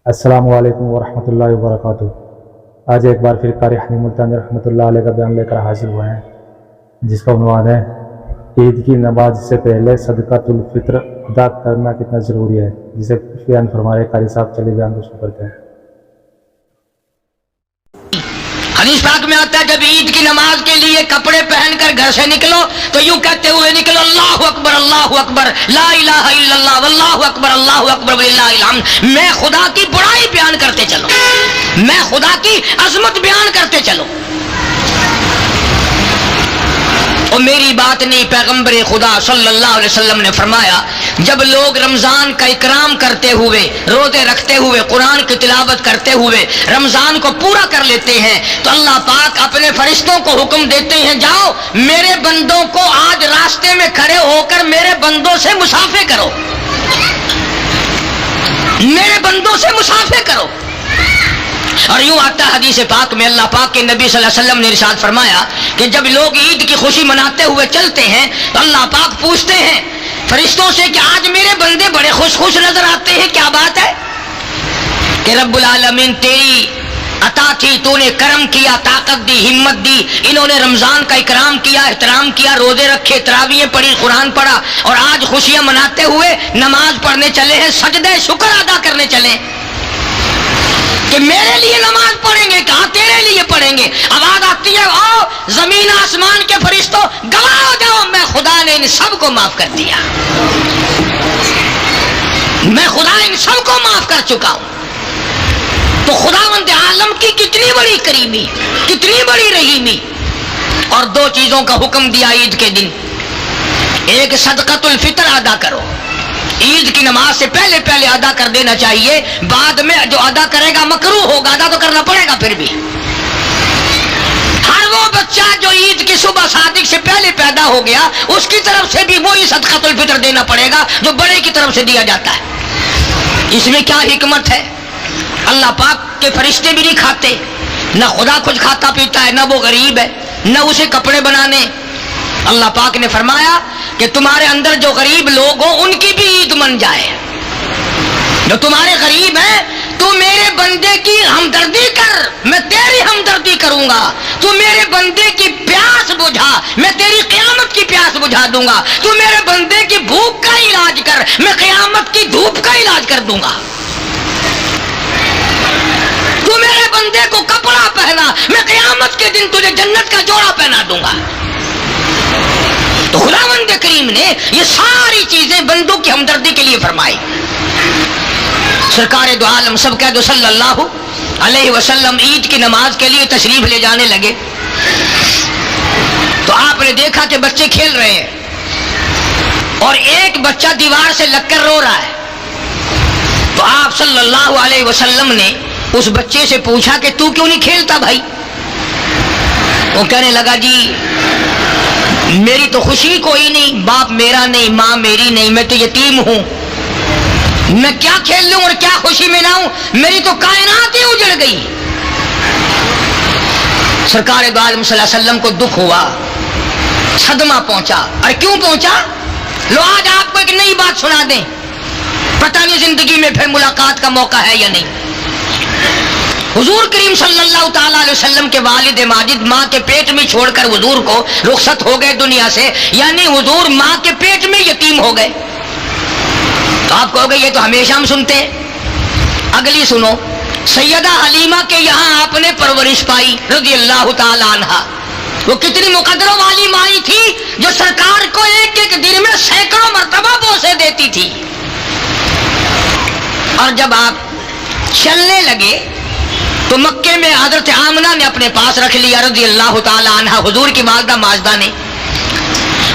السلام علیکم ورحمۃ اللہ وبرکاتہ۔ آج ایک بار پھر قاری حنی ملتانی رحمۃ اللہ علیہ کا بیان لے کر حاضر ہوئے ہیں، جس کا عنوان ہے عید کی نماز سے پہلے صدقۃ الفطر ادا کرنا کتنا ضروری ہے، جسے بیان فرما رہے قاری صاحب۔ چلیے بیان کو شروع کرتے ہیں۔ حدیث پاک میں آتا ہے جب عید کی نماز کے لیے کپڑے پہن کر گھر سے نکلو تو یوں کہتے ہوئے نکلو اللہ اکبر لا الہ الا اللہ واللہ اکبر وللہ الحمد۔ میں خدا کی بڑائی بیان کرتے چلو، میں خدا کی عظمت بیان کرتے چلو۔ اور میری بات نہیں، پیغمبر خدا صلی اللہ علیہ وسلم نے فرمایا جب لوگ رمضان کا اکرام کرتے ہوئے، روزے رکھتے ہوئے، قرآن کی تلاوت کرتے ہوئے رمضان کو پورا کر لیتے ہیں تو اللہ پاک اپنے فرشتوں کو حکم دیتے ہیں جاؤ میرے بندوں کو آج راستے میں کھڑے ہو کر میرے بندوں سے مصافحہ کرو، میرے بندوں سے مصافحہ کرو۔ اور یوں آتا حدیث پاک میں اللہ پاک کے نبی صلی اللہ علیہ وسلم نے ارشاد فرمایا کہ جب لوگ عید کی خوشی مناتے ہوئے چلتے ہیں تو اللہ پاک پوچھتے ہیں فرشتوں سے کہ آج میرے بندے بڑے خوش خوش نظر آتے ہیں، کیا بات ہے؟ کہ رب العالمین تیری عطا تھی، تو نے کرم کیا، طاقت دی، ہمت دی، انہوں نے رمضان کا اکرام کیا، احترام کیا، روزے رکھے، تراویحیں پڑھی، قرآن پڑھا، اور آج خوشیاں مناتے ہوئے نماز پڑھنے چلے ہیں، سجدہ شکر ادا کرنے چلے کہ میرے لیے نماز پڑھیں گے، کہاں تیرے لیے پڑھیں گے۔ آواز آتی ہے آؤ زمین آسمان کے فرشتوں گواہ ہو جاؤ میں خدا نے ان سب کو معاف کر دیا، میں خدا ان سب کو معاف کر چکا ہوں۔ تو خداوند عالم کی کتنی بڑی کریمی، کتنی بڑی رحیمی۔ اور دو چیزوں کا حکم دیا عید کے دن، ایک صدقۃ الفطر ادا کرو، عید کی نماز سے پہلے پہلے ادا کر دینا چاہیے، بعد میں جو ادا کرے گا مکروہ ہوگا، ادا تو کرنا پڑے گا۔ پھر بھی ہر وہ بچہ جو عید کی صبح صادق سے پہلے پیدا ہو گیا اس کی طرف سے بھی وہی صدقۃ الفطر دینا پڑے گا جو بڑے کی طرف سے دیا جاتا ہے۔ اس میں کیا حکمت ہے؟ اللہ پاک کے فرشتے بھی نہیں کھاتے، نہ خدا کچھ کھاتا پیتا ہے، نہ وہ غریب ہے، نہ اسے کپڑے بنانے۔ اللہ پاک نے فرمایا کہ تمہارے اندر جو غریب لوگ ہوں ان کی بھی عید من جائے، جو تمہارے غریب ہیں تو میرے بندے کی ہمدردی کر، میں تیری ہمدردی کروں گا، تو میرے بندے کی پیاس بجھا، میں تیری قیامت کی پیاس بجھا دوں گا، تو میرے بندے کی بھوک کا علاج کر، میں قیامت کی دھوپ کا علاج کر دوں گا، تو میرے بندے کو کپڑا پہنا، میں قیامت کے دن تجھے جنت کا جوڑا پہنا دوں گا۔ تو خداوند کریم نے یہ ساری چیزیں بندوں کی ہمدردی کے لیے فرمائی۔ سرکار دو عالم سب کہہ دو صلی اللہ علیہ وسلم عید کی نماز کے لیے تشریف لے جانے لگے تو آپ نے دیکھا کہ بچے کھیل رہے ہیں اور ایک بچہ دیوار سے لگ کر رو رہا ہے۔ تو آپ صلی اللہ علیہ وسلم نے اس بچے سے پوچھا کہ تو کیوں نہیں کھیلتا بھائی؟ وہ کہنے لگا جی میری تو خوشی کوئی نہیں، باپ میرا نہیں، ماں میری نہیں، میں تو یتیم ہوں، میں کیا کھیل لوں اور کیا خوشی مناؤں، میری تو کائنات ہی اجڑ گئی۔ سرکار دو عالم صلی اللہ علیہ وسلم کو دکھ ہوا، صدمہ پہنچا۔ اور کیوں پہنچا؟ لو آج آپ کو ایک نئی بات سنا دیں، پتہ نہیں زندگی میں پھر ملاقات کا موقع ہے یا نہیں۔ حضور کریم صلی اللہ تعالیٰ علیہ وسلم کے والد ماجد ماں کے پیٹ میں چھوڑ کر حضور کو رخصت ہو گئے دنیا سے، یعنی حضور ماں کے پیٹ میں یتیم ہو گئے۔ تو آپ کہو گے یہ تو ہمیشہ ہم سنتے ہیں، اگلی سنو۔ سیدہ حلیمہ کے یہاں آپ نے پرورش پائی رضی اللہ تعالیٰ عنہا۔ وہ کتنی مقدروں والی مائی تھی جو سرکار کو ایک ایک دن میں سینکڑوں مرتبہ بوسے دیتی تھی۔ اور جب آپ چلنے لگے تو مکے میں حضرت آمنہ نے اپنے پاس رکھ لیا رضی اللہ تعالی عنہ، حضور کی والدہ ماجدہ نے۔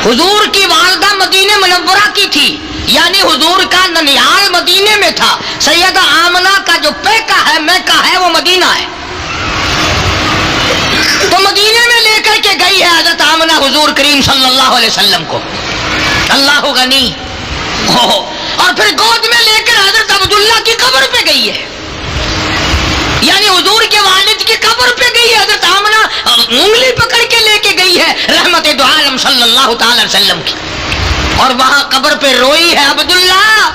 حضور کی والدہ مدینہ منورہ کی تھی، یعنی حضور کا ننیال مدینے میں تھا، سیدہ آمنہ کا جو پیکا ہے میکہ ہے وہ مدینہ ہے۔ تو مدینے میں لے کر کے گئی ہے حضرت آمنہ حضور کریم صلی اللہ علیہ وسلم کو، اللہ غنی، اور پھر گود میں لے کر حضرت عبداللہ کی قبر پہ گئی ہے، یعنی حضور کے والد کی قبر پہ گئی ہے، حضرت آمنہ انگلی پکڑ کے لے کے گئی ہے رحمت دو عالم صلی اللہ تعالی وسلم کی، اور وہاں قبر پہ روئی ہے عبداللہ،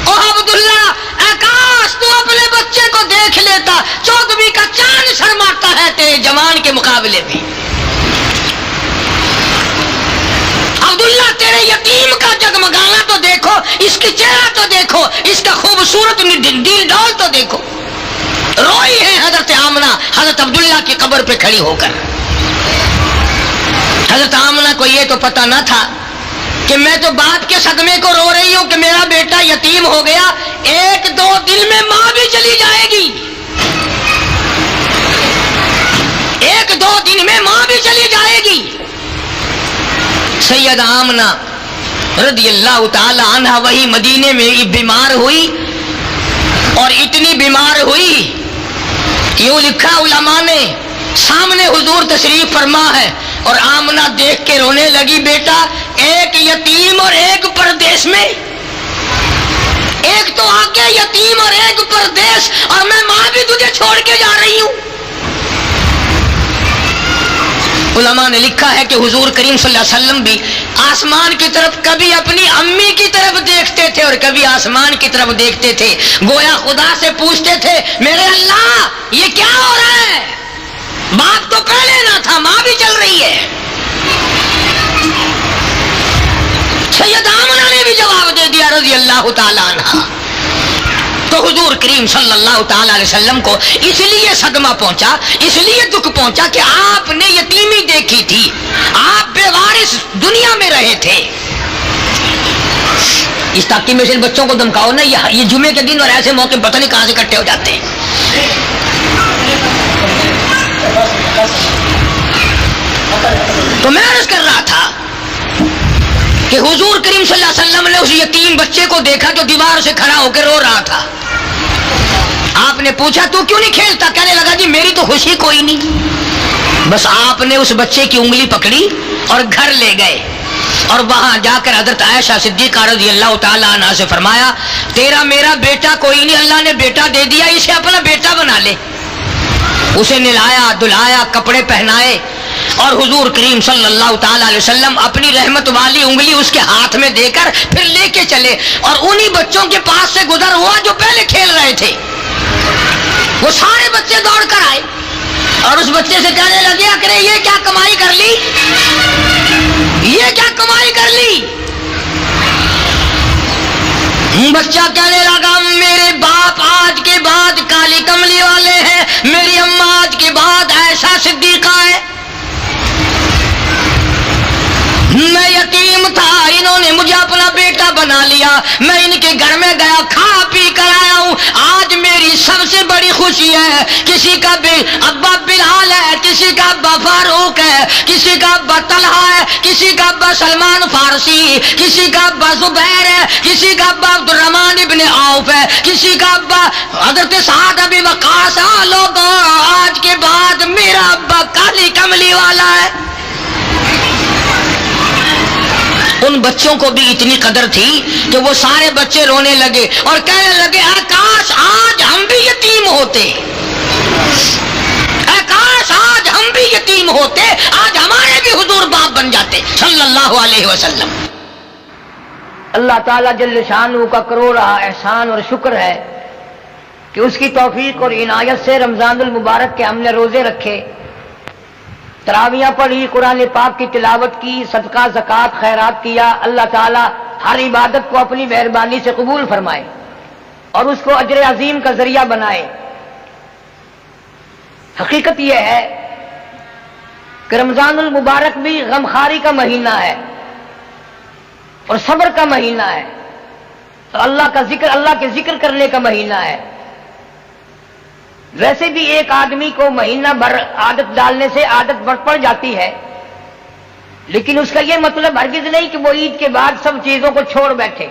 او عبداللہ، کاش تو اپنے مقابلے میں. عبداللہ تیرے یتیم کا جگمگانا تو دیکھو، اس کی چہرہ تو دیکھو، اس کا خوبصورت دل ڈول تو دیکھو. روئی ہے حضرت آمنہ حضرت عبداللہ کی قبر پہ کھڑی ہو کر. حضرت آمنہ کو یہ تو پتہ نہ تھا کہ میں تو بات کے صدمے کو رو رہی ہوں کہ میرا بیٹا یتیم ہو گیا، 1-2 دن میں ماں بھی چلی جائے گی، 1-2 دن میں ماں بھی چلی جائے گی. سیدہ آمنہ رضی اللہ تعالی عنہ وہی مدینے میں بیمار ہوئی، اور اتنی بیمار ہوئی، یوں لکھا علماء نے، سامنے حضور تشریف فرما ہے اور آمنہ دیکھ کے رونے لگی. بیٹا ایک یتیم اور ایک پردیس میں، ایک تو آگے یتیم اور ایک پردیس، اور میں ماں بھی تجھے چھوڑ کے جا رہی ہوں. علماء نے لکھا ہے کہ حضور کریم صلی اللہ علیہ وسلم بھی آسمان کی طرف کبھی اپنی امی کی طرف دیکھتے تھے اور کبھی آسمان کی طرف دیکھتے تھے، گویا خدا سے پوچھتے تھے میرے اللہ یہ کیا ہو رہا ہے؟ باپ تو پہلے نہ تھا، ماں بھی چل رہی ہے. سید آمنہ نے بھی جواب دے دیا رضی اللہ تعالی عنہ. تو حضور کریم صلی اللہ تعالی علیہ وسلم کو اس لیے صدمہ پہنچا، اس لیے دکھ پہنچا کہ آپ نے یتیمی دیکھی تھی، آپ بے وارث دنیا میں رہے تھے. اس تاکہ میں سے بچوں کو دمکاؤ نا، یہ جمعے کے دن اور ایسے موقع پتہ نہیں کہاں سے اکٹھے ہو جاتے ہیں. تو میں عرض کر رہا تھا کہ حضور کریم صلی اللہ علیہ وسلم نے اس یتیم بچے کو دیکھا جو دیوار سے کھڑا ہو کے رو رہا تھا. آپ نے پوچھا تو کیوں نہیں کھیلتا؟ کہنے لگا جی میری تو خوشی کوئی نہیں. بس آپ نے اس بچے کی انگلی پکڑی اور گھر لے گئے، اور وہاں جا کر حضرت عائشہ صدیقہ رضی اللہ تعالی عنہا سے فرمایا تیرا میرا بیٹا کوئی نہیں، اللہ نے بیٹا دے دیا، اسے اپنا بیٹا بنا لے. اسے نہلایا دھلایا، کپڑے پہنائے، اور حضور کریم صلی اللہ تعالی علیہ وسلم اپنی رحمت والی انگلی اس کے ہاتھ میں دے کر پھر لے کے چلے، اور انہی بچوں کے پاس سے گزر ہوا جو پہلے کھیل رہے تھے. وہ سارے بچے دوڑ کر آئے اور اس بچے سے کہنے لگے کرے یہ کیا کمائی کر لی، یہ کیا کمائی کر لی؟ بچہ کہنے لگا میرے باپ آج کے بعد کالی کملی والے ہیں، میری اماں آج کے بعد عائشہ صدیقہ ہے، میں یتیم تھا، انہوں نے مجھے اپنا بیٹا بنا لیا، میں ان کے گھر میں گیا کھا پی کر آیا ہوں. آج میری سب سے بڑی خوشی ہے، کسی کا ابا بلال ہے، کسی کا ابا فاروق ہے، کسی کا ابا طلحہ ہے، کسی کا ابا سلمان فارسی، کسی کا ابا زبیر ہے، کسی کا ابا عبد الرحمن ابن عوف ہے، کسی کا ابا حضرت سعد بن وقاص. لوگوں آج کے بعد میرا ابا کالی کملی والا ہے. ان بچوں کو بھی اتنی قدر تھی کہ وہ سارے بچے رونے لگے اور کہنے لگے کاش آج ہم بھی یتیم ہوتے، کاش آج ہم بھی یتیم ہوتے، آج ہمارے بھی حضور باپ بن جاتے صلی اللہ علیہ وسلم. اللہ تعالیٰ جل شانہ کا کروڑ احسان اور شکر ہے کہ اس کی توفیق اور عنایت سے رمضان المبارک کے ہم نے روزے رکھے، تراویاں پڑھی، قرآن پاک کی تلاوت کی، صدقہ زکوٰۃ خیرات کیا. اللہ تعالیٰ ہر عبادت کو اپنی مہربانی سے قبول فرمائے اور اس کو اجر عظیم کا ذریعہ بنائے. حقیقت یہ ہے کہ رمضان المبارک بھی غمخواری کا مہینہ ہے اور صبر کا مہینہ ہے اور اللہ کے ذکر کرنے کا مہینہ ہے. ویسے بھی ایک آدمی کو مہینہ بھر عادت ڈالنے سے عادت پڑ جاتی ہے، لیکن اس کا یہ مطلب ہرگز نہیں کہ وہ عید کے بعد سب چیزوں کو چھوڑ بیٹھے.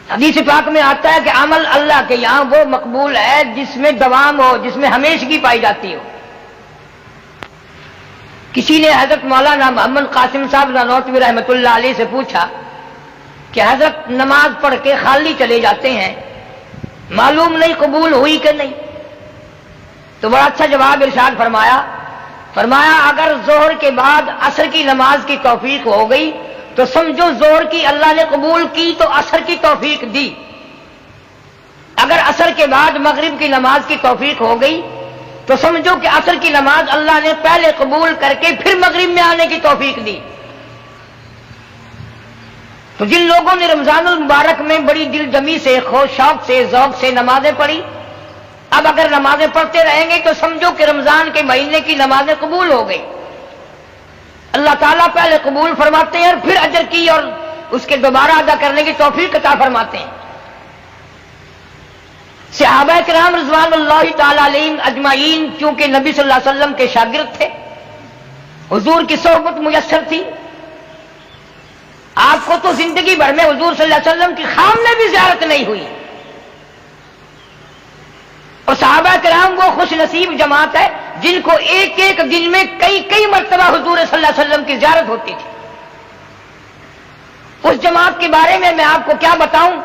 حدیث پاک میں آتا ہے کہ عمل اللہ کے یہاں وہ مقبول ہے جس میں دوام ہو، جس میں ہمیشگی پائی جاتی ہو. کسی نے حضرت مولانا محمد قاسم صاحب نانوتوی رحمۃ اللہ علیہ سے پوچھا کہ حضرت نماز پڑھ کے خالی چلے جاتے ہیں، معلوم نہیں قبول ہوئی کہ نہیں. تو بڑا اچھا جواب ارشاد فرمایا اگر ظہر کے بعد عصر کی نماز کی توفیق ہو گئی تو سمجھو ظہر کی اللہ نے قبول کی تو عصر کی توفیق دی. اگر عصر کے بعد مغرب کی نماز کی توفیق ہو گئی تو سمجھو کہ عصر کی نماز اللہ نے پہلے قبول کر کے پھر مغرب میں آنے کی توفیق دی۔ تو جن لوگوں نے رمضان المبارک میں بڑی دل جمی سے، شوق سے، ذوق سے نمازیں پڑھی، اب اگر نمازیں پڑھتے رہیں گے تو سمجھو کہ رمضان کے مہینے کی نمازیں قبول ہو گئی۔ اللہ تعالیٰ پہلے قبول فرماتے ہیں اور پھر اجر کی اور اس کے دوبارہ ادا کرنے کی توفیق عطا فرماتے ہیں۔ صحابہ کرام رضوان اللہ تعالی علیہم اجمعین چونکہ نبی صلی اللہ علیہ وسلم کے شاگرد تھے، حضور کی صحبت میسر تھی، آپ کو تو زندگی بھر میں حضور صلی اللہ علیہ وسلم کی خام میں بھی زیارت نہیں ہوئی، اور صحابہ کرام وہ خوش نصیب جماعت ہے جن کو ایک ایک دن میں کئی مرتبہ حضور صلی اللہ علیہ وسلم کی زیارت ہوتی تھی۔ اس جماعت کے بارے میں آپ کو کیا بتاؤں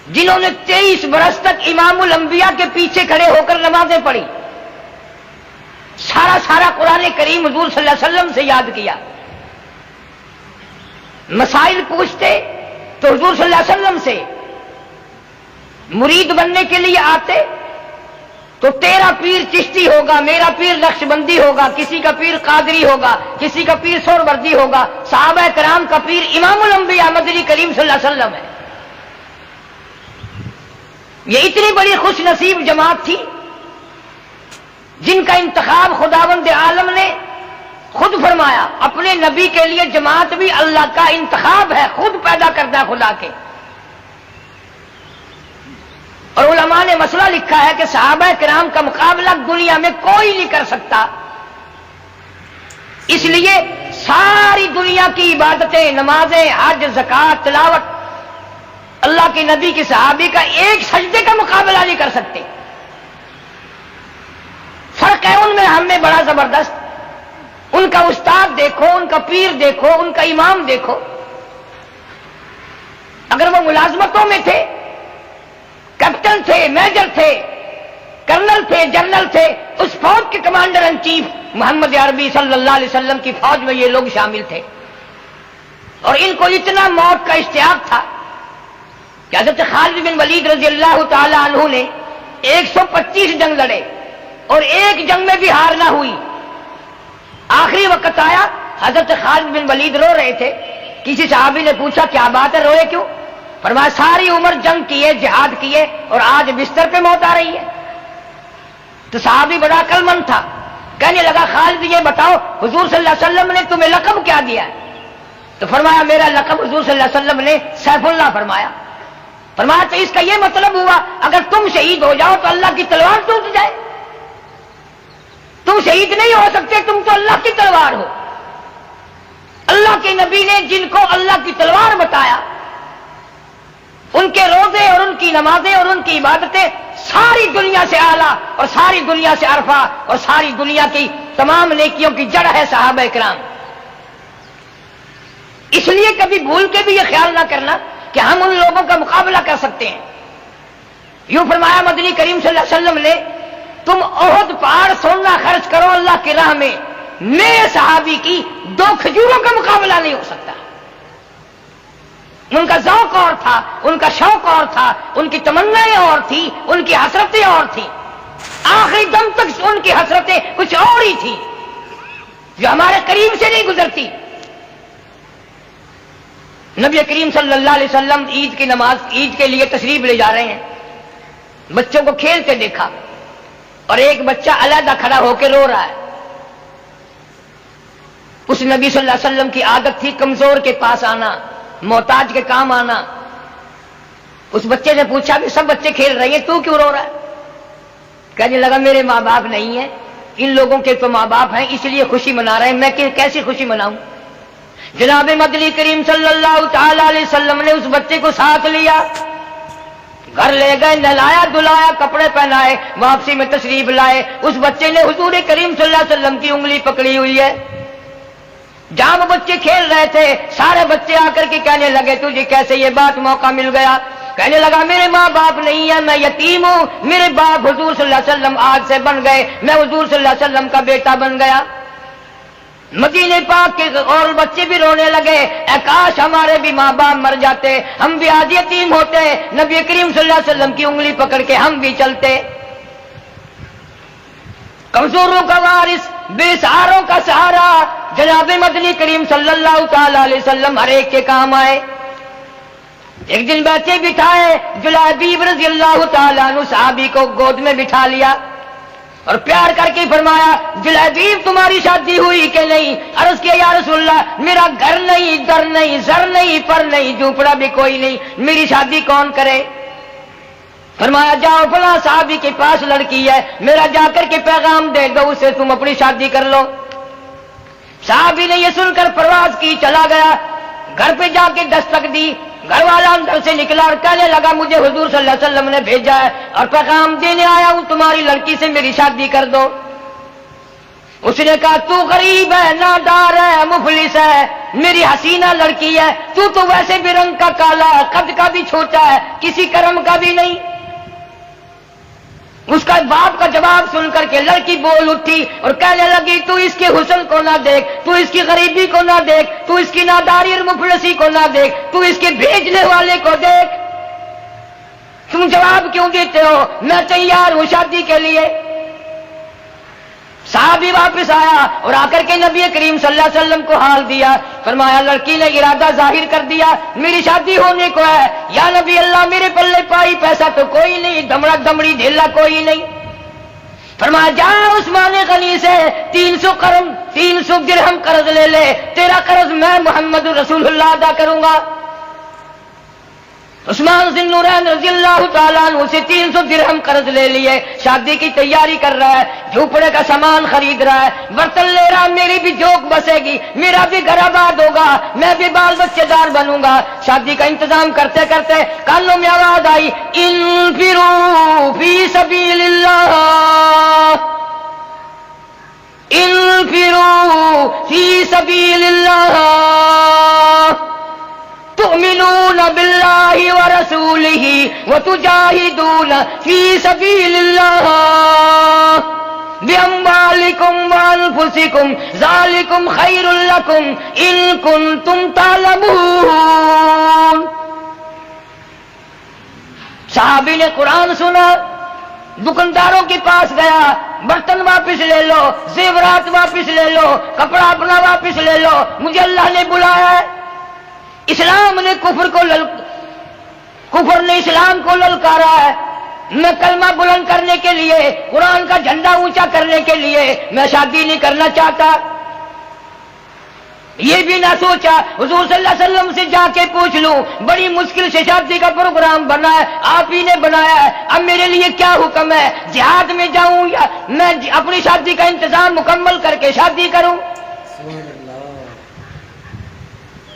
جنہوں نے 23 برس تک امام الانبیاء کے پیچھے کھڑے ہو کر نمازیں پڑھی، سارا قرآن کریم حضور صلی اللہ علیہ وسلم سے یاد کیا، مسائل پوچھتے تو حضور صلی اللہ علیہ وسلم سے، مرید بننے کے لیے آتے تو تیرا پیر چشتی ہوگا، میرا پیر نقشبندی ہوگا، کسی کا پیر قادری ہوگا، کسی کا پیر سہروردی ہوگا، صحابہ کرام کا پیر امام الانبیاء مدنی کریم صلی اللہ علیہ وسلم ہے۔ یہ اتنی بڑی خوش نصیب جماعت تھی جن کا انتخاب خداوند عالم نے خود فرمایا، اپنے نبی کے لیے جماعت بھی اللہ کا انتخاب ہے، خود پیدا کرتا ہے خدا کے۔ اور علماء نے مسئلہ لکھا ہے کہ صحابہ کرام کا مقابلہ دنیا میں کوئی نہیں کر سکتا، اس لیے ساری دنیا کی عبادتیں، نمازیں، حج، زکوٰۃ، تلاوت اللہ کے نبی کی صحابی کا ایک سجدے کا مقابلہ نہیں کر سکتے۔ فرق ہے ان میں ہم میں بڑا زبردست، ان کا استاد دیکھو، ان کا پیر دیکھو، ان کا امام دیکھو، اگر وہ ملازمتوں میں تھے، کیپٹن تھے، میجر تھے، کرنل تھے، جنرل تھے، اس فوج کے کمانڈر ان چیف محمد عربی صلی اللہ علیہ وسلم کی فوج میں یہ لوگ شامل تھے، اور ان کو اتنا موت کا اشتیاق تھا کہ حضرت خالد بن ولید رضی اللہ تعالی عنہ نے 125 جنگ لڑے اور ایک جنگ میں بھی ہار نہ ہوئی۔ آخری وقت آیا، حضرت خالد بن ولید رو رہے تھے، کسی صحابی نے پوچھا کیا بات ہے، روئے کیوں؟ فرمایا ساری عمر جنگ کیے، جہاد کیے، اور آج بستر پہ موت آ رہی ہے۔ تو صحابی بڑا عقل مند تھا، کہنے لگا خالد یہ بتاؤ حضور صلی اللہ علیہ وسلم نے تمہیں لقب کیا دیا ہے؟ تو فرمایا میرا لقب حضور صلی اللہ علیہ وسلم نے سیف اللہ فرمایا۔ فرمایا تو اس کا یہ مطلب ہوا اگر تم شہید ہو جاؤ تو اللہ کی تلوار ٹوٹ جائے؟ تم شہید نہیں ہو سکتے، تم تو اللہ کی تلوار ہو۔ اللہ کے نبی نے جن کو اللہ کی تلوار بتایا، ان کے روزے اور ان کی نمازیں اور ان کی عبادتیں ساری دنیا سے اعلیٰ اور ساری دنیا سے عرفہ اور ساری دنیا کی تمام نیکیوں کی جڑ ہے صحابہ کرام۔ اس لیے کبھی بھول کے بھی یہ خیال نہ کرنا کہ ہم ان لوگوں کا مقابلہ کر سکتے ہیں۔ یوں فرمایا مدنی کریم صلی اللہ علیہ وسلم نے، تم احد پہاڑ سونا خرچ کرو اللہ کی راہ میں، میرے صحابی کی 2 کھجوروں کا مقابلہ نہیں ہو سکتا۔ ان کا ذوق اور تھا، ان کا شوق اور تھا، ان کی تمنائیں اور تھی، ان کی حسرتیں اور تھیں، آخری دم تک ان کی حسرتیں کچھ اور ہی تھی جو ہمارے قریب سے نہیں گزرتی۔ نبی کریم صلی اللہ علیہ وسلم عید کی نماز، عید کے لیے تشریف لے جا رہے ہیں، بچوں کو کھیلتے دیکھا اور ایک بچہ علیحدہ کھڑا ہو کے رو رہا ہے۔ اس نبی صلی اللہ علیہ وسلم کی عادت تھی کمزور کے پاس آنا، محتاج کے کام آنا۔ اس بچے نے پوچھا بھی سب بچے کھیل رہے ہیں، تو کیوں رو رہا ہے؟ کہنے لگا میرے ماں باپ نہیں ہیں، ان لوگوں کے تو ماں باپ ہیں، اس لیے خوشی منا رہے ہیں، میں کیسی خوشی مناؤں؟ جناب مدنی کریم صلی اللہ تعالی علیہ وسلم نے اس بچے کو ساتھ لیا، گھر لے گئے، نہلایا دھلایا، کپڑے پہنائے، واپسی میں تشریف لائے۔ اس بچے نے حضور کریم صلی اللہ علیہ وسلم کی انگلی پکڑی ہوئی ہے۔ جہاں وہ بچے کھیل رہے تھے سارے بچے آ کر کے کہنے لگے تجھے کیسے یہ بات موقع مل گیا؟ کہنے لگا میرے ماں باپ نہیں ہیں، میں یتیم ہوں، میرے باپ حضور صلی اللہ علیہ وسلم آج سے بن گئے، میں حضور صلی اللہ علیہ وسلم کا بیٹا بن گیا۔ مدینے پاک کے اور بچے بھی رونے لگے، اے کاش ہمارے بھی ماں باپ مر جاتے، ہم بھی آج یتیم ہوتے، نبی کریم صلی اللہ علیہ وسلم کی انگلی پکڑ کے ہم بھی چلتے۔ کمزوروں کا وارث، بے سہاروں کا سہارا، جناب مدنی کریم صلی اللہ تعالی علیہ وسلم ہر ایک کے کام آئے۔ ایک دن بیٹھے بٹھائے جلیبیب رضی اللہ تعالیٰ عنہ صحابی کو گود میں بٹھا لیا اور پیار کر کے فرمایا جلیبیب تمہاری شادی ہوئی کہ نہیں؟ عرض کیا یا رسول اللہ میرا گھر نہیں، در نہیں، زر نہیں، پر نہیں، جھونپڑا بھی کوئی نہیں، میری شادی کون کرے؟ فرمایا جاؤ فلاں صحابی کے پاس لڑکی ہے، میرا جا کر کے پیغام دے دو اسے، تم اپنی شادی کر لو۔ صحابی نے یہ سن کر پرواز کی، چلا گیا، گھر پہ جا کے دستک دی، گھر والا اندر سے نکلا اور کہنے لگا مجھے حضور صلی اللہ علیہ وسلم نے بھیجا ہے اور پیغام دینے آیا ہوں تمہاری لڑکی سے میری شادی کر دو۔ اس نے کہا تو غریب ہے، نادار ہے، مفلس ہے، میری حسینہ لڑکی ہے، تو ویسے بھی رنگ کا کالا ہے، قد کا بھی چھوٹا ہے، کسی کرم کا بھی نہیں۔ اس کا باپ کا جواب سن کر کے لڑکی بول اٹھی اور کہنے لگی تو اس کے حسن کو نہ دیکھ، تو اس کی غریبی کو نہ دیکھ، تو اس کی ناداری اور مفلسی کو نہ دیکھ، تو اس کے بھیجنے والے کو دیکھ۔ تم جواب کیوں دیتے ہو؟ میں تیار ہوں شادی کے لیے۔ صحابی واپس آیا اور آ کر کے نبی کریم صلی اللہ علیہ وسلم کو حال دیا، فرمایا لڑکی نے ارادہ ظاہر کر دیا میری شادی ہونے کو ہے، یا نبی اللہ میرے پلے پائی پیسہ تو کوئی نہیں، دمڑا دمڑی ڈھیلا کوئی نہیں۔ فرمایا جا عثمان غنی سے 300 درہم قرض لے لے، تیرا قرض میں محمد رسول اللہ ادا کروں گا۔ عثمان ذی النورین رضی اللہ تعالیٰ عنہ سے 300 درہم قرض لے لیے، شادی کی تیاری کر رہا ہے، جھوپڑے کا سامان خرید رہا ہے، برتن لے رہا، میری بھی جوک بسے گی، میرا بھی گھر آباد ہوگا، میں بھی بال بچے دار بنوں گا۔ شادی کا انتظام کرتے کرتے کانوں میں آواز آئی انفروا فی سبیل اللہ، انفروا فی سبیل اللہ تؤمنون باللہ ورسولہ وتجاہدون فی سبیل اللہ باموالکم وانفسکم ذالکم خیر لکم ان کنتم تعلمون۔ صحابی نے قرآن سنا، دکانداروں کے پاس گیا، برتن واپس لے لو، زیورات واپس لے لو، کپڑا اپنا واپس لے لو، مجھے اللہ نے بلایا ہے۔ اسلام نے کفر نے اسلام کو للکارا ہے، میں کلمہ بلند کرنے کے لیے، قرآن کا جھنڈا اونچا کرنے کے لیے میں شادی نہیں کرنا چاہتا۔ یہ بھی نہ سوچا حضور صلی اللہ علیہ وسلم سے جا کے پوچھ لوں، بڑی مشکل سے شادی کا پروگرام بنا ہے، آپ ہی نے بنایا ہے، اب میرے لیے کیا حکم ہے، جہاد میں جاؤں یا میں اپنی شادی کا انتظام مکمل کر کے شادی کروں؟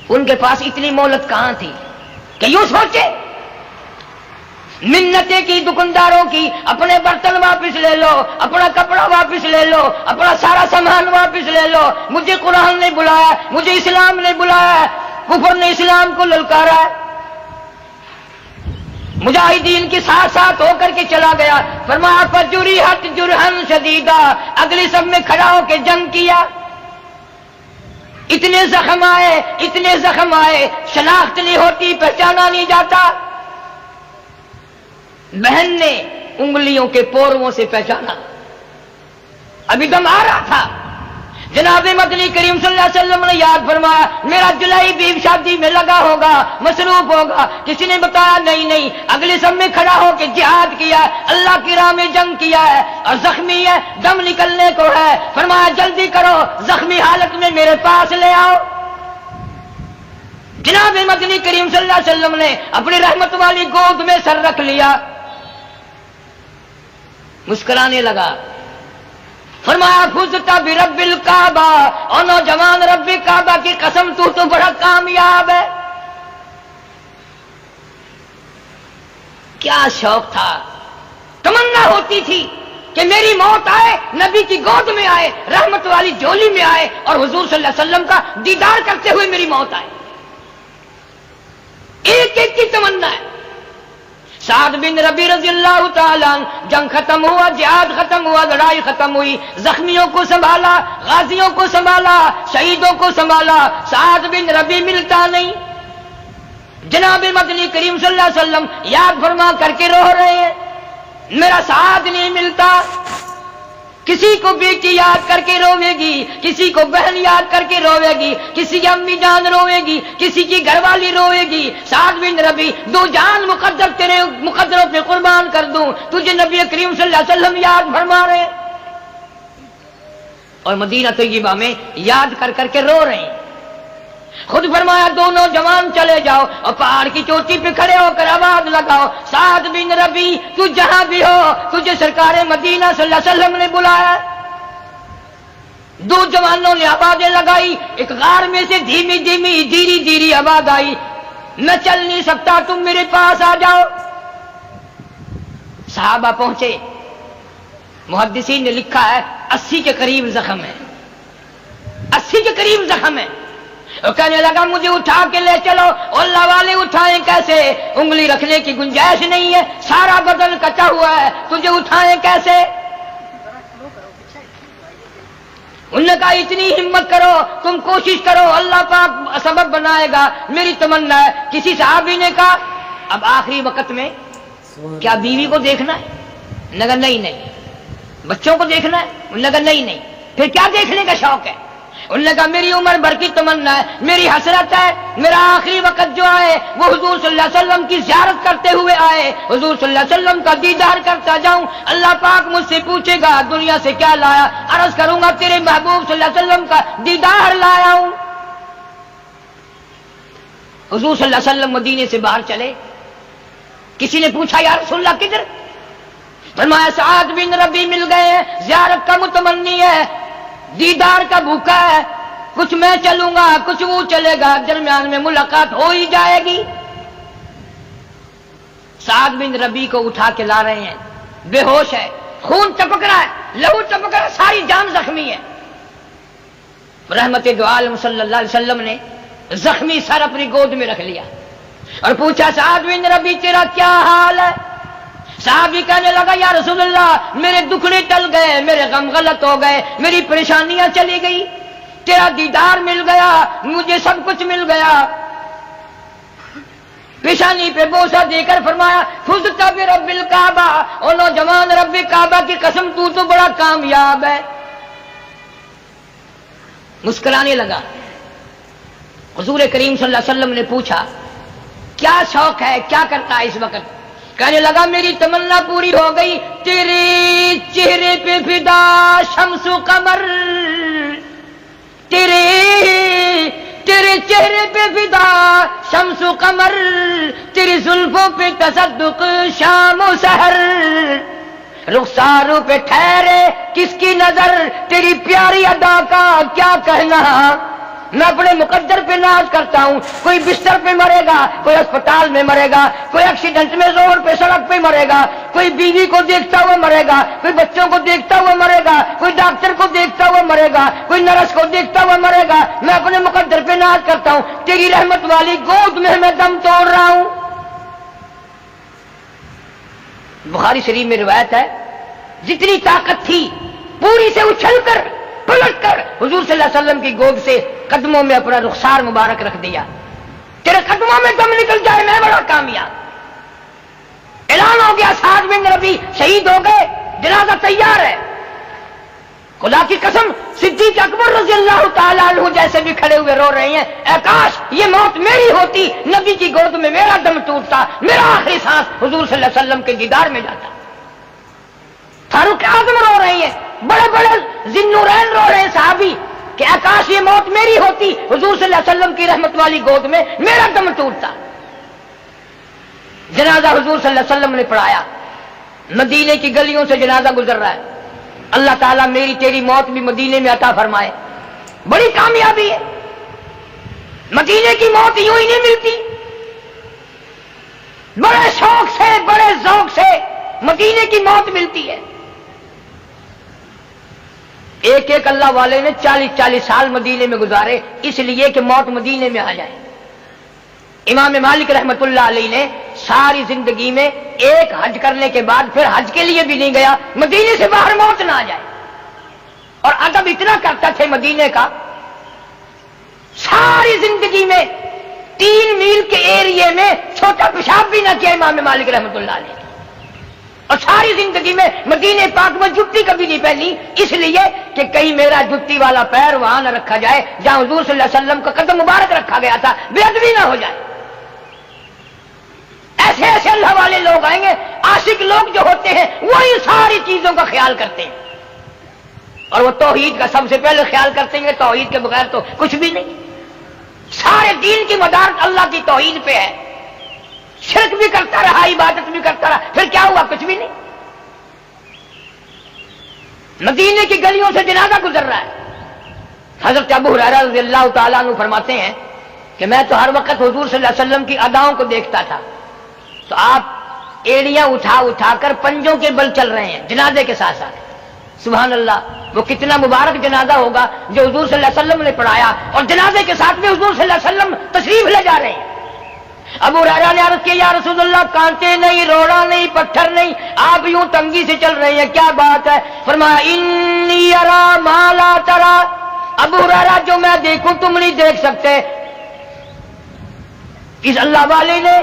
ان کے پاس اتنی مہلت کہاں تھی کہ یوں سوچے، منتیں کی دکانداروں کی، اپنے برتن واپس لے لو، اپنا کپڑا واپس لے لو، اپنا سارا سامان واپس لے لو، مجھے قرآن نے بلایا، مجھے اسلام نے بلایا، کفر نے اسلام کو للکارا ہے۔ مجاہدین کے ساتھ ساتھ ہو کر کے چلا گیا، فرمایا فجرحت جرحا شدیدا، اگلی سب میں کھڑا ہو کے جنگ کیا، اتنے زخم آئے، شناخت نہیں ہوتی، پہچانا نہیں جاتا۔ بہن نے انگلیوں کے پوروں سے پہچانا، ابھی دم آ رہا تھا، جناب مدنی کریم صلی اللہ علیہ وسلم نے یاد فرمایا میرا جلائی بھی شادی میں لگا ہوگا، مصروف ہوگا۔ کسی نے بتایا نہیں، اگلے سب میں کھڑا ہو کے جہاد کیا، اللہ کی راہ میں جنگ کیا ہے اور زخمی ہے، دم نکلنے کو ہے، فرمایا جلدی کرو، زخمی حالت میں میرے پاس لے آؤ۔ جناب مدنی کریم صلی اللہ علیہ وسلم نے اپنی رحمت والی گود میں سر رکھ لیا، مسکرانے لگا، فرمایا فزت برب الکعبہ، اور نوجوان رب کعبہ کی قسم تو بڑا کامیاب ہے۔ کیا شوق تھا، تمنا ہوتی تھی کہ میری موت آئے، نبی کی گود میں آئے، رحمت والی جولی میں آئے اور حضور صلی اللہ علیہ وسلم کا دیدار کرتے ہوئے میری موت آئے، ایک ایک کی تمنا ہے۔ سعد بن ربی رضی اللہ تعالیٰ عنہ، جنگ ختم ہوا، جہاد ختم ہوا، لڑائی ختم ہوئی، زخمیوں کو سنبھالا، غازیوں کو سنبھالا، شہیدوں کو سنبھالا، سعد بن ربی ملتا نہیں۔ جناب مدنی کریم صلی اللہ علیہ وسلم یاد فرما کر کے رو رہے ہیں، میرا سعد نہیں ملتا۔ کسی کو بیٹی یاد کر کے روے گی، کسی کو بہن یاد کر کے روے گی، کسی کی امی جان روے گی، کسی کی گھر والی روے گی۔ سعد بن ربی، دو جان مقدر تیرے مقدروں پہ قربان کر دوں، تجھے نبی کریم صلی اللہ علیہ وسلم یاد فرما رہے ہیں اور مدینہ طیبہ میں یاد کر کر کے رو رہے ہیں۔ خود فرمایا دونوں جوان چلے جاؤ اور پہاڑ کی چوٹی پہ کھڑے ہو کر آواز لگاؤ، سعد بن ربی تو جہاں بھی ہو، تجھے سرکار مدینہ صلی اللہ علیہ وسلم نے بلایا۔ دو جوانوں نے آوازیں لگائی، ایک غار میں سے دھیمی دھیمی دھیری دھیری آواز آئی، میں چل نہیں سکتا، تم میرے پاس آ جاؤ۔ صحابہ پہنچے، محدثین نے لکھا ہے 80 کے قریب زخم ہے، 80 کے قریب زخم ہے۔ اور کہنے لگا مجھے اٹھا کے لے چلو، اللہ والے اٹھائیں کیسے، انگلی رکھنے کی گنجائش نہیں ہے، سارا بدن کٹا ہوا ہے، تجھے اٹھائیں کیسے؟ انہوں نے کہا اتنی ہمت کرو، تم کوشش کرو، اللہ پاک سبب بنائے گا، میری تمنا ہے۔ کسی صحابی نے کہا اب آخری وقت میں کیا بیوی کو دیکھنا ہے؟ انہوں نے کہا نہیں، بچوں کو دیکھنا ہے؟ انہوں نے کہا نہیں، پھر کیا دیکھنے کا شوق ہے؟ انہوں نے کہا میری عمر بھر کی تمنا ہے، میری حسرت ہے، میرا آخری وقت جو آئے وہ حضور صلی اللہ علیہ وسلم کی زیارت کرتے ہوئے آئے، حضور صلی اللہ علیہ وسلم کا دیدار کرتا جاؤں۔ اللہ پاک مجھ سے پوچھے گا دنیا سے کیا لایا، عرض کروں گا تیرے محبوب صلی اللہ علیہ وسلم کا دیدار لایا ہوں۔ حضور صلی اللہ علیہ وسلم مدینے سے باہر چلے، کسی نے پوچھا یا رسول اللہ کدھر؟ فرمایا سعد بن ربی مل گئے ہیں، زیارت کا متمنی ہے، دیدار کا بھوکا ہے، کچھ میں چلوں گا کچھ وہ چلے گا، درمیان میں ملاقات ہو ہی جائے گی۔ سعد بن ربی کو اٹھا کے لا رہے ہیں، بے ہوش ہے، خون ٹپک رہا ہے، لہو ٹپک رہا ہے، ساری جان زخمی ہے۔ رحمت دو عالم صلی اللہ علیہ وسلم نے زخمی سر اپنی گود میں رکھ لیا اور پوچھا سعد بن ربی تیرا کیا حال ہے؟ صحابی کہنے لگا یا رسول اللہ میرے دکھڑے ٹل گئے، میرے غم غلط ہو گئے، میری پریشانیاں چلی گئی، تیرا دیدار مل گیا، مجھے سب کچھ مل گیا۔ پیشانی پہ بوسہ دے کر فرمایا فزت برب الکعبہ، او نوجوان رب کعبہ کی قسم تو بڑا کامیاب ہے۔ مسکرانے لگا۔ حضور کریم صلی اللہ علیہ وسلم نے پوچھا کیا شوق ہے، کیا کرتا ہے اس وقت؟ کہنے لگا میری تمنا پوری ہو گئی، تیرے چہرے پہ فدا شمس و قمر، تیرے چہرے پہ فدا شمس و قمر، تیری زلفوں پہ تصدق شام و سحر، رخساروں پہ ٹھہرے کس کی نظر، تیری پیاری ادا کا کیا کہنا۔ میں اپنے مقدر پہ ناز کرتا ہوں، کوئی بستر پہ مرے گا، کوئی اسپتال میں مرے گا، کوئی ایکسیڈنٹ میں روڈ پہ سڑک پہ مرے گا، کوئی بیوی کو دیکھتا ہوا مرے گا، کوئی بچوں کو دیکھتا ہوا مرے گا، کوئی ڈاکٹر کو دیکھتا ہوا مرے گا، کوئی نرس کو دیکھتا ہوا مرے گا۔ میں اپنے مقدر پہ ناز کرتا ہوں، تیری رحمت والی گود میں میں دم توڑ رہا ہوں۔ بخاری شریف میں روایت ہے جتنی طاقت تھی پوری سے اچھل کر پلٹ کر حضور صلی اللہ علیہ وسلم کی گود سے قدموں میں اپنا رخسار مبارک رکھ دیا، تیرے قدموں میں دم نکل جائے میں بڑا کامیاب۔ اعلان ہو گیا سعد بن ربی شہید ہو گئے، جنازہ تیار ہے۔ خدا کی قسم صدیق اکبر رضی اللہ تعالیٰ عنہ جیسے بھی کھڑے ہوئے رو رہے ہیں، اے کاش یہ موت میری ہوتی، نبی کی گود میں میرا دم ٹوٹتا، میرا آخری سانس حضور صلی اللہ علیہ وسلم کے دیدار میں جاتا۔ فاروق اعظم رو رہے ہیں، بڑے بڑے ذی-النورین رو رہے ہیں صحابی کہ کاش یہ موت میری ہوتی، حضور صلی اللہ علیہ وسلم کی رحمت والی گود میں میرا دم ٹوٹتا۔ جنازہ حضور صلی اللہ علیہ وسلم نے پڑھایا، مدینے کی گلیوں سے جنازہ گزر رہا ہے۔ اللہ تعالیٰ میری تیری موت بھی مدینے میں عطا فرمائے، بڑی کامیابی ہے۔ مدینے کی موت یوں ہی نہیں ملتی، بڑے شوق سے بڑے ذوق سے مدینے کی موت ملتی ہے۔ ایک ایک اللہ والے نے 40 سال مدینے میں گزارے اس لیے کہ موت مدینے میں آ جائے۔ امام مالک رحمت اللہ علیہ نے ساری زندگی میں ایک حج کرنے کے بعد پھر حج کے لیے بھی نہیں گیا، مدینے سے باہر موت نہ آ جائے۔ اور ادب اتنا کرتا تھے مدینے کا، ساری زندگی میں 3 میل کے ایریے میں چھوٹا پیشاب بھی نہ کیا امام مالک رحمت اللہ علیہ۔ اور ساری زندگی میں مدینے پاک میں جتی کبھی نہیں پہنی، اس لیے کہ کہیں میرا جتی والا پیر وہاں نہ رکھا جائے جہاں حضور صلی اللہ علیہ وسلم کا قدم مبارک رکھا گیا تھا، بے ادبی نہ ہو جائے۔ ایسے ایسے اللہ والے لوگ آئیں گے، عاشق لوگ جو ہوتے ہیں وہی ساری چیزوں کا خیال کرتے ہیں، اور وہ توحید کا سب سے پہلے خیال کرتے ہیں، توحید کے بغیر تو کچھ بھی نہیں۔ سارے دین کی مدارت اللہ کی توحید پہ ہے، شرک بھی کرتا رہا، عبادت بھی کرتا رہا، پھر کیا ہوا؟ کچھ بھی نہیں۔ مدینے کی گلیوں سے جنازہ گزر رہا ہے، حضرت ابو ہریرہ رضی اللہ تعالیٰ عنہ فرماتے ہیں کہ میں تو ہر وقت حضور صلی اللہ علیہ وسلم کی اداؤں کو دیکھتا تھا، تو آپ ایڑیاں اٹھا اٹھا کر پنجوں کے بل چل رہے ہیں جنازے کے ساتھ ساتھ۔ سبحان اللہ، وہ کتنا مبارک جنازہ ہوگا جو حضور صلی اللہ علیہ وسلم نے پڑھایا، اور جنازے کے ساتھ میں حضور صلی اللہ علیہ وسلم تشریف لے جا رہے ہیں۔ ابو ہریرہ نے عرض کیا یا رسول اللہ، کانٹے نہیں، روڑا نہیں، پتھر نہیں، آپ یوں تنگی سے چل رہے ہیں، کیا بات ہے؟ فرمایا انی ارا ما لا ترا، ابو ہریرہ جو میں دیکھوں تم نہیں دیکھ سکتے۔ اس اللہ والے نے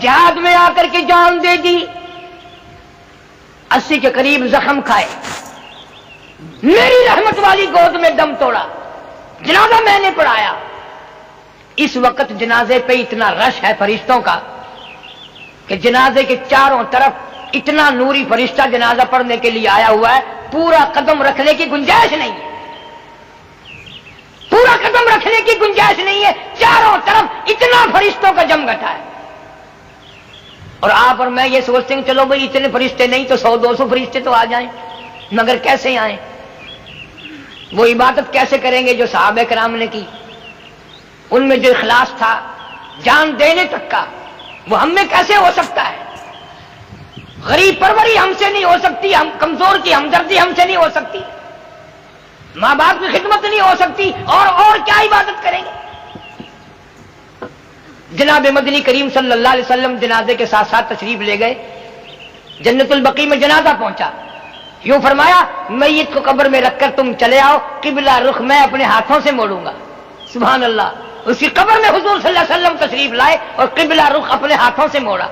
جہاد میں آ کر کے جان دے دی، 80 کے قریب زخم کھائے، میری رحمت والی گود میں دم توڑا، جنازہ میں نے پڑھایا۔ اس وقت جنازے پہ اتنا رش ہے فرشتوں کا کہ جنازے کے چاروں طرف اتنا نوری فرشتہ جنازہ پڑھنے کے لیے آیا ہوا ہے، پورا قدم رکھنے کی گنجائش نہیں ہے، پورا قدم رکھنے کی گنجائش نہیں ہے، چاروں طرف اتنا فرشتوں کا جم گٹا ہے۔ اور آپ اور میں یہ سوچتے ہیں چلو بھائی اتنے فرشتے نہیں تو 100-200 فرشتے تو آ جائیں، مگر کیسے آئیں؟ وہ عبادت کیسے کریں گے جو صحابہ کرام نے کی؟ ان میں جو اخلاص تھا جان دینے تک کا، وہ ہم میں کیسے ہو سکتا ہے؟ غریب پروری ہم سے نہیں ہو سکتی، ہم کمزور کی ہمدردی ہم سے نہیں ہو سکتی، ماں باپ کی خدمت نہیں ہو سکتی، اور کیا عبادت کریں گے؟ جناب مدنی کریم صلی اللہ علیہ وسلم جنازے کے ساتھ ساتھ تشریف لے گئے، جنت البقیع میں جنازہ پہنچا، یوں فرمایا میت کو قبر میں رکھ کر تم چلے آؤ، قبلہ رخ میں اپنے ہاتھوں سے موڑوں گا۔ سبحان اللہ، اس کی قبر میں حضور صلی اللہ علیہ وسلم تشریف لائے اور قبلہ رخ اپنے ہاتھوں سے موڑا۔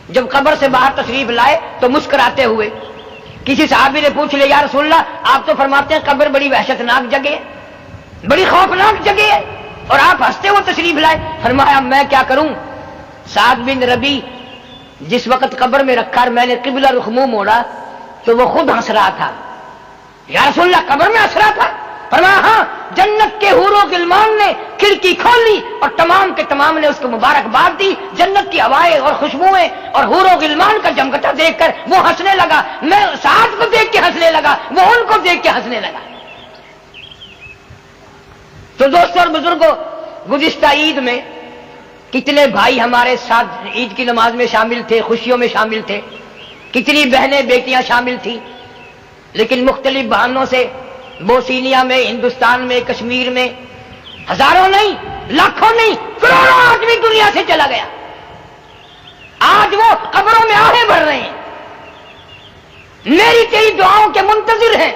جب قبر سے باہر تشریف لائے تو مسکراتے ہوئے کسی صحابی نے پوچھ لیا یا رسول اللہ، آپ تو فرماتے ہیں قبر بڑی وحشتناک جگہ ہے، بڑی خوفناک جگہ ہے، اور آپ ہنستے ہوئے تشریف لائے۔ فرمایا میں کیا کروں، سعد بن ربی جس وقت قبر میں رکھا اور میں نے قبلہ رخ منہ موڑا تو وہ خود ہنس رہا تھا۔ یا رسول اللہ قبر میں ہنس رہا تھا؟ فرمایا ہاں، جنت کے حور و غلمان نے کھڑکی کھولی اور تمام کے تمام نے اس کو مبارکباد دی، جنت کی ہوائیں اور خوشبوئیں اور حور و غلمان کا جمگٹا دیکھ کر وہ ہنسنے لگا، میں سعد کو دیکھ کے ہنسنے لگا، وہ ان کو دیکھ کے ہنسنے لگا۔ تو دوستوں اور بزرگوں، گزشتہ عید میں کتنے بھائی ہمارے ساتھ عید کی نماز میں شامل تھے، خوشیوں میں شامل تھے، کتنی بہنیں بیٹیاں شامل تھیں، لیکن مختلف بہانوں سے بوسینیا میں، ہندوستان میں، کشمیر میں ہزاروں نہیں، لاکھوں نہیں، کروڑوں آدمی دنیا سے چلا گیا۔ آج وہ قبروں میں آہیں بھر رہے ہیں، میری تیری دعاؤں کے منتظر ہیں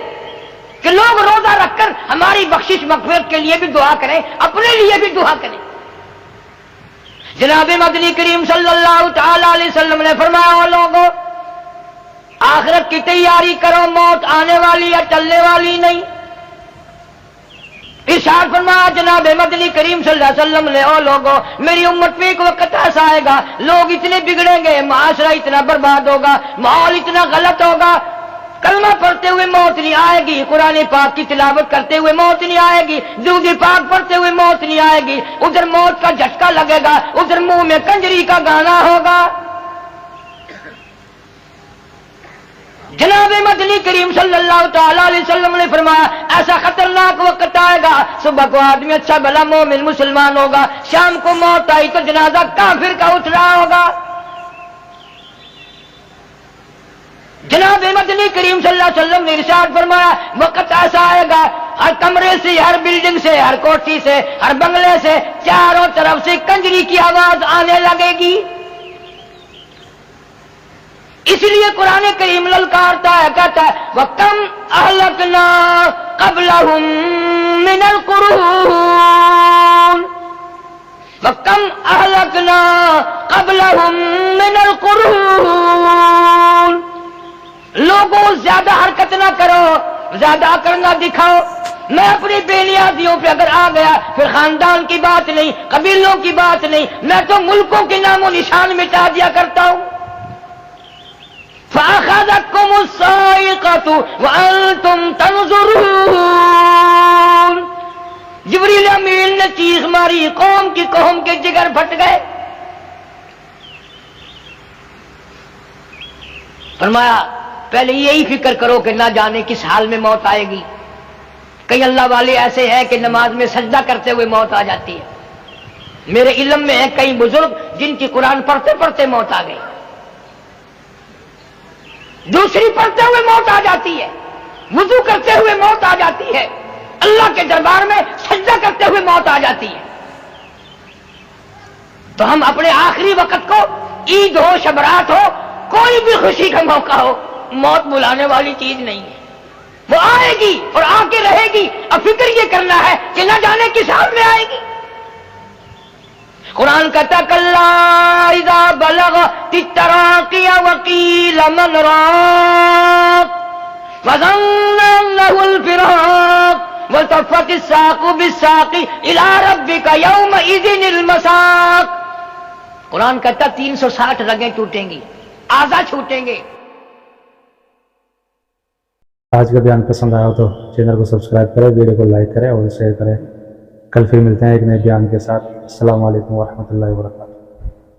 کہ لوگ روزہ رکھ کر ہماری بخشش مغفرت کے لیے بھی دعا کریں، اپنے لیے بھی دعا کریں۔ جناب مدنی کریم صلی اللہ تعالی علیہ وسلم نے فرمایا او لوگوں، آخرت کی تیاری کرو، موت آنے والی ہے، ٹلنے والی نہیں۔ ارشاد فرمایا جناب مدنی کریم صلی اللہ علیہ وسلم نے او لوگوں، میری امت میں ایک وقت ایسا آئے گا، لوگ اتنے بگڑیں گے، معاشرہ اتنا برباد ہوگا، ماحول اتنا غلط ہوگا، کلمہ پڑھتے ہوئے موت نہیں آئے گی، قرآن پاک کی تلاوت کرتے ہوئے موت نہیں آئے گی، درود پاک پڑھتے ہوئے موت نہیں آئے گی، ادھر موت کا جھٹکا لگے گا، ادھر منہ میں کنجری کا گانا ہوگا۔ جناب مدنی کریم صلی اللہ تعالی علیہ وسلم نے فرمایا ایسا خطرناک وقت آئے گا، صبح کو آدمی اچھا بھلا مومن مسلمان ہوگا، شام کو موت آئی تو جنازہ کافر کا اٹھ رہا ہوگا۔ جناب مدنی کریم صلی اللہ علیہ وسلم نے ارشاد فرمایا وقت ایسا آئے گا، ہر کمرے سے، ہر بلڈنگ سے، ہر کوٹھی سے، ہر بنگلے سے، چاروں طرف سے کنجری کی آواز آنے لگے گی۔ اس لیے قرآن کریم للکارتا ہے، کہتا ہے وَكَمْ أَهْلَكْنَا قَبْلَهُمْ مِنَ الْقُرُونِ وَكَمْ أَهْلَكْنَا قَبْلَهُمْ مِنَ الْقُرُونِ بات نہ کرو، زیادہ کرنا دکھاؤ. میں اپنی بے نیازیوں پہ اگر آ گیا پھر خاندان کی بات نہیں، قبیلوں کی بات نہیں، میں تو ملکوں کے نام و نشان مٹا دیا کرتا ہوں. فَأَخَذَتْكُمُ الصَّاعِقَةُ وَأَنْتُمْ تَنْظُرُونَ. جبریل امین نے چیخ ماری، قوم کے جگر پھٹ گئے. فرمایا پہلے یہی فکر کرو کہ نہ جانے کس حال میں موت آئے گی. کئی اللہ والے ایسے ہیں کہ نماز میں سجدہ کرتے ہوئے موت آ جاتی ہے. میرے علم میں ہیں کئی بزرگ جن کی قرآن پڑھتے پڑھتے موت آ گئی، دوسری پڑھتے ہوئے موت آ جاتی ہے، وضو کرتے ہوئے موت آ جاتی ہے، اللہ کے دربار میں سجدہ کرتے ہوئے موت آ جاتی ہے. تو ہم اپنے آخری وقت کو، عید ہو، شبرات ہو، کوئی بھی خوشی کا موقع ہو، موت بلانے والی چیز نہیں ہے. وہ آئے گی اور آ کے رہے گی. اب فکر یہ کرنا ہے کہ نہ جانے کس حال میں آئے گی. قرآن کہتا کلا اذا بلغت التراقی وقیل من راق وظن انه الفراق والتفت الساق بالساق الى ربك يومئذ المساق. قرآن کہتا 360 رگیں ٹوٹیں گی، اعضاء چھوٹیں گے. آج کا بیان پسند آیا ہو تو چینل کو سبسکرائب کریں، ویڈیو کو لائک کریں اور شیئر کریں. کل پھر ملتے ہیں ایک نئے بیان کے ساتھ. السلام علیکم ورحمۃ اللہ وبرکاتہ.